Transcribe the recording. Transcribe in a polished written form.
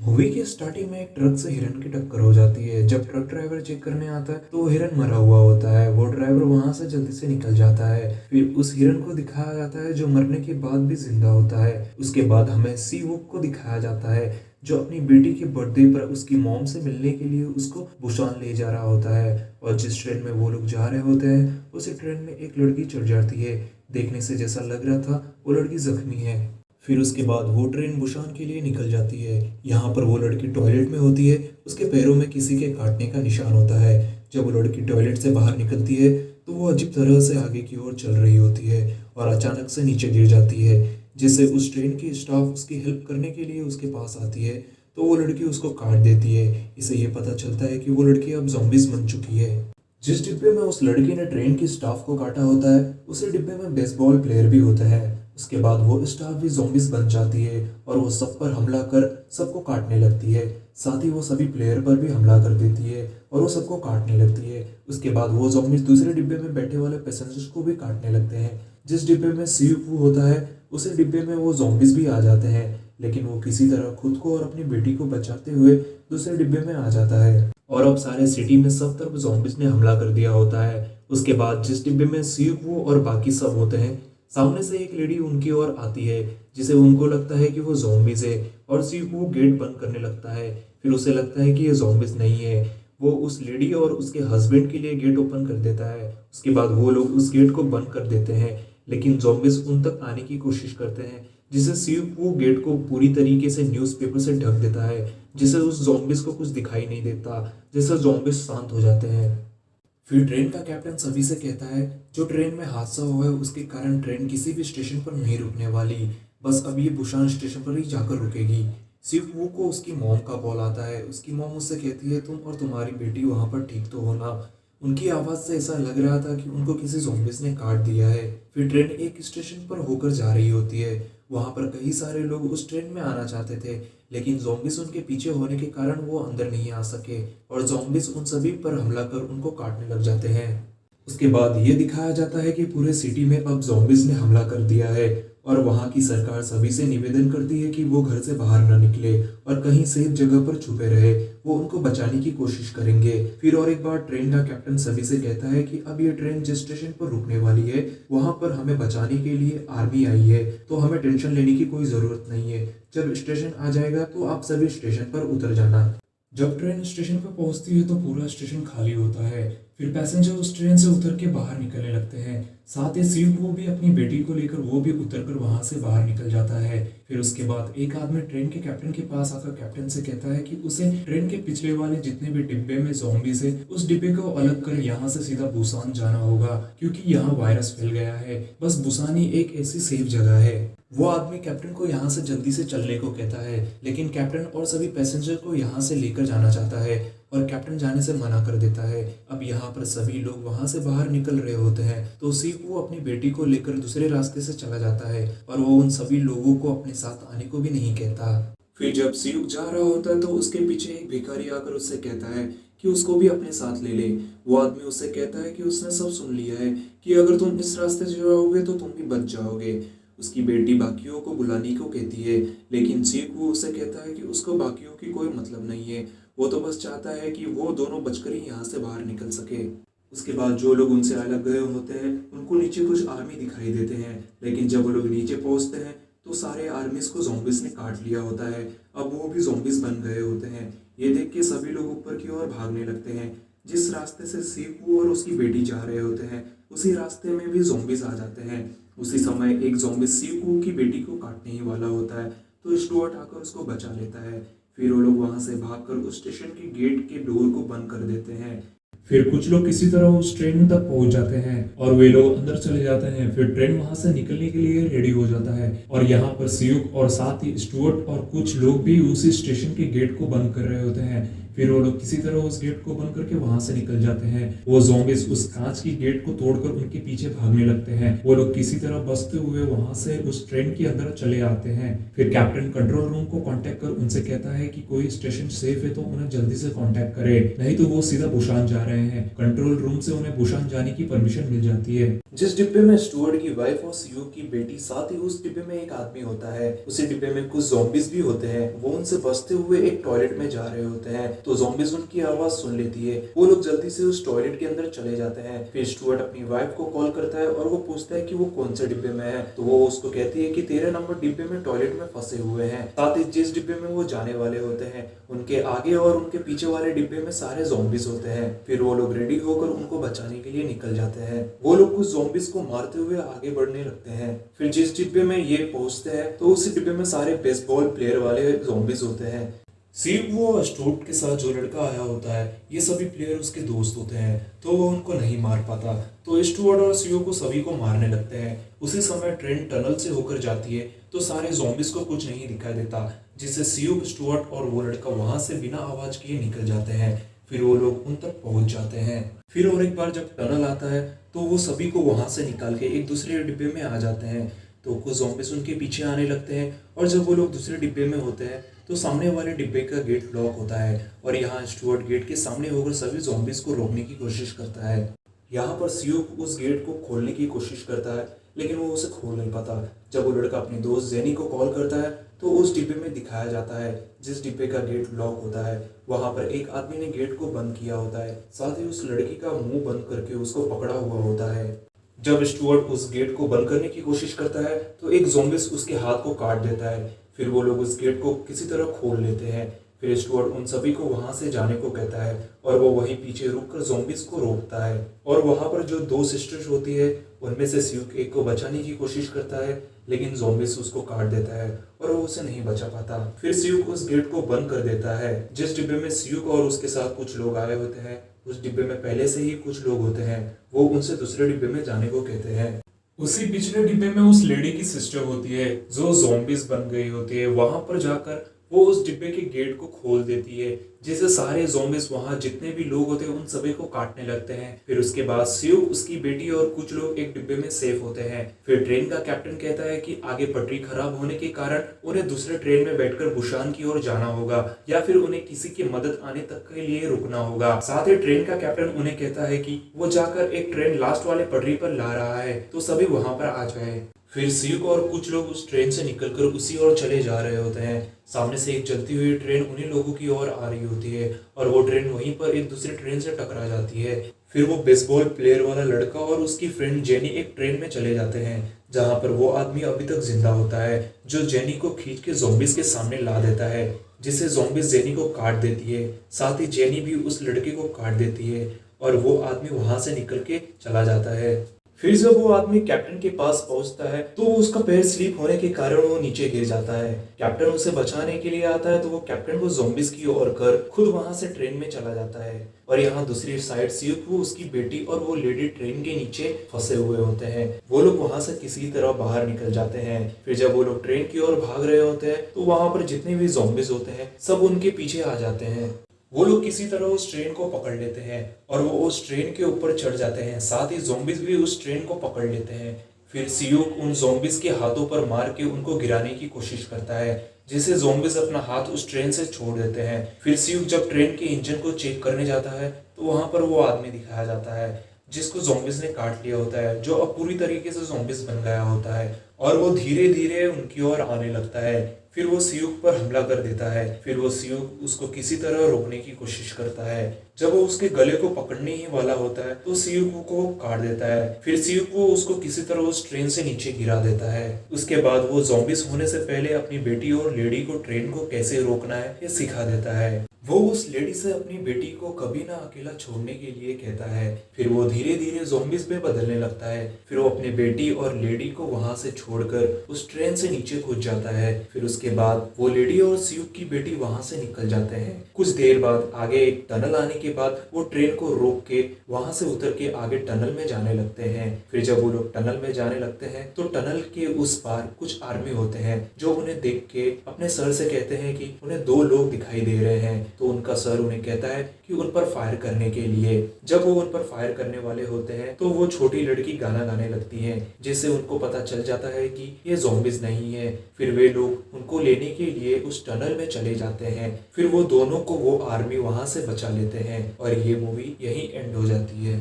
Movie के starting में एक ट्रक से हिरन की टक्कर हो जाती है। जब ट्रक ड्राइवर चेक करने आता है तो वो हिरन मरा हुआ होता है। वो ड्राइवर वहां से जल्दी से निकल जाता है। फिर उस हिरन को दिखाया जाता है जो मरने के बाद भी जिंदा होता है। उसके बाद हमें सी वुक को दिखाया जाता है जो अपनी बेटी के बर्थडे पर उसकी मॉम से मिलने के लिए उसको बुसान ले जा रहा होता है। और जिस ट्रेन में वो लोग जा रहे होते हैं उसी ट्रेन में एक लड़की चढ़ जाती है। देखने से जैसा लग रहा था वो लड़की जख्मी है। फिर उसके बाद वो ट्रेन बुसान के लिए निकल जाती है। यहाँ पर वो लड़की टॉयलेट में होती है। उसके पैरों में किसी के काटने का निशान होता है। जब वो लड़की टॉयलेट से बाहर निकलती है तो वो अजीब तरह से आगे की ओर चल रही होती है और अचानक से नीचे गिर जाती है, जिससे उस ट्रेन की स्टाफ उसकी हेल्प करने के लिए उसके पास आती है। तो वो लड़की उसको काट देती है। इसे ये पता चलता है कि वो लड़की अब ज़ॉम्बीज बन चुकी है। जिस डिब्बे में उस लड़की ने ट्रेन की स्टाफ को काटा होता है उसी डिब्बे में बेसबॉल प्लेयर भी होता है। उसके बाद वो स्टाफ भी ज़ॉम्बीज बन जाती है और वो सब पर हमला कर सबको काटने लगती है। साथ ही वो सभी प्लेयर पर भी हमला कर देती है और वो सबको काटने लगती है। उसके बाद वो ज़ॉम्बीज दूसरे डिब्बे में बैठे वाले पैसेंजर्स को भी काटने लगते हैं। जिस डिब्बे में सीयू होता है उसी डिब्बे में वो ज़ॉम्बीज भी आ जाते हैं, लेकिन वो किसी तरह खुद को और अपनी बेटी को बचाते हुए दूसरे डिब्बे में आ जाता है। और अब सारे सिटी में सब तरफ ज़ॉम्बीज ने हमला कर दिया होता है। उसके बाद जिस डिब्बे में सीयू और बाकी सब होते हैं, सामने से एक लेडी उनकी ओर आती है जिसे उनको लगता है कि वो ज़ॉम्बीज है और सीयू गेट बंद करने लगता है। फिर उसे लगता है कि ये ज़ॉम्बीज नहीं है। वो उस लेडी और उसके हस्बैंड के लिए गेट ओपन कर देता है। उसके बाद वो लोग उस गेट को बंद कर देते हैं, लेकिन ज़ॉम्बीज उन तक आने की कोशिश करते हैं, जिससे सीयू गेट को पूरी तरीके से न्यूज़पेपर से ढक देता है, जिससे उस ज़ॉम्बीज को कुछ दिखाई नहीं देता, जिससे ज़ॉम्बीज शांत हो जाते हैं। फिर ट्रेन का कैप्टन सभी से कहता है जो ट्रेन में हादसा हुआ है उसके कारण ट्रेन किसी भी स्टेशन पर नहीं रुकने वाली, बस अब ये बुसान स्टेशन पर ही जाकर रुकेगी। सिर्फ वो को उसकी मॉम का कॉल आता है। उसकी मॉम उससे कहती है तुम और तुम्हारी बेटी वहाँ पर ठीक तो हो ना। उनकी आवाज़ से ऐसा लग रहा था कि उनको किसी ज़ॉम्बीज ने काट दिया है। फिर ट्रेन एक स्टेशन पर होकर जा रही होती है। वहाँ पर कई सारे लोग उस ट्रेन में आना चाहते थे, लेकिन ज़ॉम्बीज उनके पीछे होने के कारण वो अंदर नहीं आ सके और ज़ॉम्बीज उन सभी पर हमला कर उनको काटने लग जाते हैं। उसके बाद ये दिखाया जाता है कि पूरे सिटी में अब ज़ॉम्बीज ने हमला कर दिया है और वहाँ की सरकार सभी से निवेदन करती है कि वो घर से बाहर न निकले और कहीं सेफ जगह पर छुपे रहे। वो उनको बचाने की कोशिश करेंगे। फिर और एक बार ट्रेन का कैप्टन सभी से कहता है कि अब ये ट्रेन जिस स्टेशन पर रुकने वाली है वहाँ पर हमें बचाने के लिए आर्मी आई है, तो हमें टेंशन लेने की कोई ज़रूरत नहीं है। जब स्टेशन आ जाएगा तो आप सभी स्टेशन पर उतर जाना। जब ट्रेन स्टेशन पर पहुंचती है तो पूरा स्टेशन खाली होता है। फिर पैसेंजर उस ट्रेन से उतर के बाहर निकलने लगते हैं। साथ ही सीयू वो भी अपनी बेटी को लेकर वो भी उतरकर वहां से बाहर निकल जाता है। फिर उसके बाद एक आदमी ट्रेन के कैप्टन के पास आकर कैप्टन से कहता है कि उसे ट्रेन के पिछले वाले जितने भी डिब्बे में ज़ॉम्बीज है उस डिब्बे को अलग कर यहाँ से सीधा बुसान जाना होगा, क्योंकि यहाँ वायरस फैल गया है। बस बुसान ही एक ऐसी सेफ जगह है। वो आदमी कैप्टन को यहाँ से जल्दी से चलने को कहता है, लेकिन कैप्टन और सभी पैसेंजर को यहाँ से लेकर जाना चाहता है और कैप्टन जाने से मना कर देता है। अब यहाँ पर सभी लोग वहाँ से बाहर निकल रहे होते हैं तो सीयू अपनी बेटी को लेकर दूसरे रास्ते से चला जाता है और वो उन सभी लोगों को अपने साथ आने को भी नहीं कहता। फिर जब सीयू जा रहा होता है तो उसके पीछे एक भिखारी आकर उससे कहता है कि उसको भी अपने साथ ले ले। वो आदमी उससे कहता है कि उसने सब सुन लिया है कि अगर तुम इस रास्ते से जाओगे तो तुम भी बच जाओगे। उसकी बेटी बाकियों को बुलाने को कहती है, लेकिन सीयू उससे कहता है कि उसको बाकियों की कोई मतलब नहीं है। वो तो बस चाहता है कि वो दोनों बचकर ही यहाँ से बाहर निकल सके। उसके बाद जो लोग उनसे अलग गए होते हैं उनको नीचे कुछ आर्मी दिखाई देते हैं, लेकिन जब वो लोग नीचे पहुँचते हैं तो सारे आर्मीज को ज़ॉम्बीज ने काट लिया होता है। अब वो भी ज़ॉम्बीज बन गए होते हैं। ये देख के सभी लोग ऊपर की ओर भागने लगते हैं। जिस रास्ते से सीयू और उसकी बेटी जा रहे होते हैं उसी रास्ते में भी ज़ॉम्बीज आ जाते हैं। उसी समय एक ज़ॉम्बी सीयू की बेटी को काटने ही वाला होता है तो स्टुअर्ट आकर उसको बचा लेता है। फिर वो लोग वहां से भागकर उस स्टेशन के गेट के डोर को बंद कर देते हैं। फिर कुछ लोग किसी तरह उस ट्रेन तक पहुंच जाते हैं और वे लोग अंदर चले जाते हैं। फिर ट्रेन वहां से निकलने के लिए रेडी हो जाता है और यहाँ पर सीयू और साथ ही स्टुअर्ट और कुछ लोग भी उसी स्टेशन के गेट को बंद कर रहे होते हैं। फिर वो लोग किसी तरह उस गेट को बंद करके वहां से निकल जाते हैं। वो ज़ॉम्बीज उस कांच की गेट को तोड़कर उनके पीछे भागने लगते हैं। वो लोग किसी तरह बचते हुए वहां से उस ट्रेन के अंदर चले आते हैं। फिर कैप्टन कंट्रोल रूम को कांटेक्ट कर उनसे कहता है कि कोई स्टेशन सेफ है तो उन्हें जल्दी से कांटेक्ट करे, नहीं तो वो सीधा बुसान जा रहे हैं। कंट्रोल रूम से उन्हें बुसान जाने की परमिशन मिल जाती है। जिस डिब्बे में स्टुअर्ट की वाइफ और सीयू की बेटी, साथ ही उस डिब्बे में एक आदमी होता है। उसी डिब्बे में कुछ ज़ॉम्बीज भी होते हैं। वो उनसे बचते हुए एक टॉयलेट में जा रहे होते हैं तो ज़ॉम्बीज उनकी आवाज सुन लेती है। वो लोग जल्दी से उस टॉयलेट के अंदर चले जाते हैं। फिर स्टुअर्ट अपनी वाइफ को कॉल करता है और वो पूछता है कि वो कौन से डिब्बे में है। तो वो उसको कहती है कि 13 नंबर डिब्बे में टॉयलेट में फंसे हुए हैं। साथ ही जिस डिब्बे में वो जाने वाले होते हैं उनके आगे और उनके पीछे वाले डिब्बे में सारे ज़ॉम्बीज होते हैं। फिर वो लोग रेडी होकर उनको बचाने के लिए निकल जाते हैं। वो लोग कुछ ज़ॉम्बीज को मारते हुए आगे बढ़ने लगते हैं। फिर जिस डिब्बे में ये पहुंचते हैं तो उसी डिब्बे में सारे बेसबॉल प्लेयर वाले ज़ॉम्बीज होते हैं। सिर्फ वो स्टुअर्ट के साथ जो लड़का आया होता है, ये सभी प्लेयर उसके दोस्त होते हैं तो वो उनको नहीं मार पाता। तो स्टुअर्ट और सीओ को सभी को मारने लगते हैं। उसी समय ट्रेन टनल से होकर जाती है तो सारे ज़ॉम्बीज को कुछ नहीं दिखाई देता, जिससे सीओ, स्टुअर्ट और वो लड़का वहां से बिना आवाज किए निकल जाते हैं। फिर वो लोग उन तक पहुंच जाते हैं। फिर और एक बार जब टनल आता है तो वो सभी को वहां से निकाल के एक दूसरे डिब्बे में आ जाते हैं। तो कुछ ज़ॉम्बीज उनके पीछे आने लगते हैं और जब वो लोग दूसरे डिब्बे में होते हैं तो सामने वाले डिब्बे का गेट लॉक होता है और यहाँ स्टुअर्ट गेट के सामने होकर सभी ज़ॉम्बीज को रोकने की कोशिश करता है। यहाँ पर सीओ उस गेट को खोलने की कोशिश करता है लेकिन वो उसे खोल नहीं पाता। जब वो लड़का अपने दोस्त जेनी को कॉल करता है तो उस डिब्बे में दिखाया जाता है जिस डिब्बे का गेट लॉक होता है वहां पर एक आदमी ने गेट को बंद किया होता है, साथ ही उस लड़की का मुंह बंद करके उसको पकड़ा हुआ होता है। जब स्टुअर्ट उस गेट को बंद करने की कोशिश करता है तो एक ज़ॉम्बीज उसके हाथ को काट देता है। फिर वो लोग उस गेट को किसी तरह खोल लेते हैं। फिर स्टुअर्ट उन सभी को वहां से जाने को कहता है और वो वहीं पीछे रुककर ज़ॉम्बीज को रोकता है। और वहां पर जो दो सिस्टर्स होती है उनमें से सियुक एक को बचाने की कोशिश करता है लेकिन ज़ॉम्बीज उसको काट देता है और वो उसे नहीं बचा पाता। फिर सियुक उस गेट को बंद कर देता है। जिस डिब्बे में सियुक और उसके साथ कुछ लोग आए होते हैं उस डिब्बे में पहले से ही कुछ लोग होते हैं। वो उनसे दूसरे डिब्बे में जाने को कहते हैं। उसी पिछले डिब्बे में उस लेडी की सिस्टर होती है जो ज़ॉम्बीज बन गई होती है। वहां पर जाकर वो उस डिब्बे के गेट को खोल देती है जिससे सारे ज़ॉम्बीज वहां जितने भी लोग होते हैं उन सभी को काटने लगते हैं। फिर उसके बाद सियुक, उसकी बेटी और कुछ लोग एक डिब्बे में सेफ होते हैं। फिर ट्रेन का कैप्टन कहता है कि आगे पटरी खराब होने के कारण उन्हें दूसरे ट्रेन में बैठकर बुसान की ओर जाना होगा या फिर उन्हें किसी की मदद आने तक के लिए रुकना होगा। साथ ही ट्रेन का कैप्टन उन्हें कहता है कि वो जाकर एक ट्रेन लास्ट वाले पटरी पर ला रहा है तो सभी वहां पर आ जाए। फिर सियुक और कुछ लोग उस ट्रेन से निकलकर उसी ओर चले जा रहे होते हैं। सामने से एक चलती हुई ट्रेन उन्हीं लोगों की ओर आ रही होती है और वो ट्रेन वहीं पर एक दूसरे ट्रेन से टकरा जाती है। फिर वो बेसबॉल प्लेयर वाला लड़का और उसकी फ्रेंड जेनी एक ट्रेन में चले जाते हैं जहां पर वो आदमी अभी तक जिंदा होता है जो जेनी को खींच के ज़ॉम्बीज के सामने ला देता है, जिससे ज़ॉम्बीज जेनी को काट देती है। साथ ही जेनी भी उस लड़के को काट देती है और वो आदमी वहां से निकल के चला जाता है। फिर जब वो आदमी कैप्टन के पास पहुंचता है तो उसका पैर स्लिप होने के कारण वो नीचे गिर जाता है। कैप्टन उसे बचाने के लिए आता है तो वो कैप्टन को ज़ॉम्बीज की ओर कर खुद वहां से ट्रेन में चला जाता है। और यहाँ दूसरी साइड सियुक, वो उसकी बेटी और वो लेडी ट्रेन के नीचे फंसे हुए होते हैं। वो लोग वहां से किसी तरह बाहर निकल जाते हैं। फिर जब वो लोग ट्रेन की ओर भाग रहे होते हैं तो वहां पर जितने भी ज़ॉम्बीज होते हैं सब उनके पीछे आ जाते हैं। वो लोग किसी तरह उस ट्रेन को पकड़ लेते हैं और वो उस ट्रेन के ऊपर चढ़ जाते हैं। साथ ही ज़ॉम्बीज भी उस ट्रेन को पकड़ लेते हैं। फिर सियुक उन ज़ॉम्बीज के हाथों पर मार के उनको गिराने की कोशिश करता है जिससे ज़ॉम्बीज अपना हाथ उस ट्रेन से छोड़ देते हैं। फिर सियुक जब ट्रेन के इंजन को चेक करने जाता है तो वहां पर वो आदमी दिखाया जाता है जिसको ज़ॉम्बीज ने काट लिया होता है, जो अब पूरी तरीके से ज़ॉम्बीज बन गया होता है और वो धीरे धीरे उनकी ओर आने लगता है। फिर वो सियुक पर हमला कर देता है। फिर वो सियुक उसको किसी तरह रोकने की कोशिश करता है। जब वो उसके गले को पकड़ने ही वाला होता है तो सियुक को काट देता है। फिर सियुक को उसको किसी तरह उस ट्रेन से नीचे गिरा देता है। उसके बाद वो ज़ॉम्बीज होने से पहले अपनी बेटी और लेडी को ट्रेन को कैसे रोकना है ये सिखा देता है। वो उस लेडी से अपनी बेटी को कभी ना अकेला छोड़ने के लिए कहता है। फिर वो धीरे धीरे ज़ॉम्बीज में बदलने लगता है। फिर वो अपनी बेटी और लेडी को वहां से छोड़कर उस ट्रेन से नीचे कूद जाता है। फिर उसके उसके बाद वो लेडी और सियुक की बेटी वहां से निकल जाते हैं। कुछ देर बाद आगे एक टनल आने के बाद वो ट्रेन को रोक के वहां से उतर के आगे टनल में जाने लगते हैं। फिर जब वो लोग टनल में जाने लगते हैं तो टनल के उस पार कुछ आर्मी होते हैं जो उन्हें देख के अपने सर से कहते हैं कि उन्हें दो लोग दिखाई दे रहे हैं। तो उनका सर उन्हें कहता है कि उन पर फायर करने के लिए। जब वो उन पर फायर करने वाले होते हैं तो वो छोटी लड़की गाना गाने लगती है, जिससे उनको पता चल जाता है कि ये ज़ॉम्बीज नहीं है। फिर वे लोग उनको लेने के लिए उस टनल में चले जाते हैं। फिर वो दोनों को वो आर्मी वहां से बचा लेते हैं और ये मूवी यहीं एंड हो जाती है।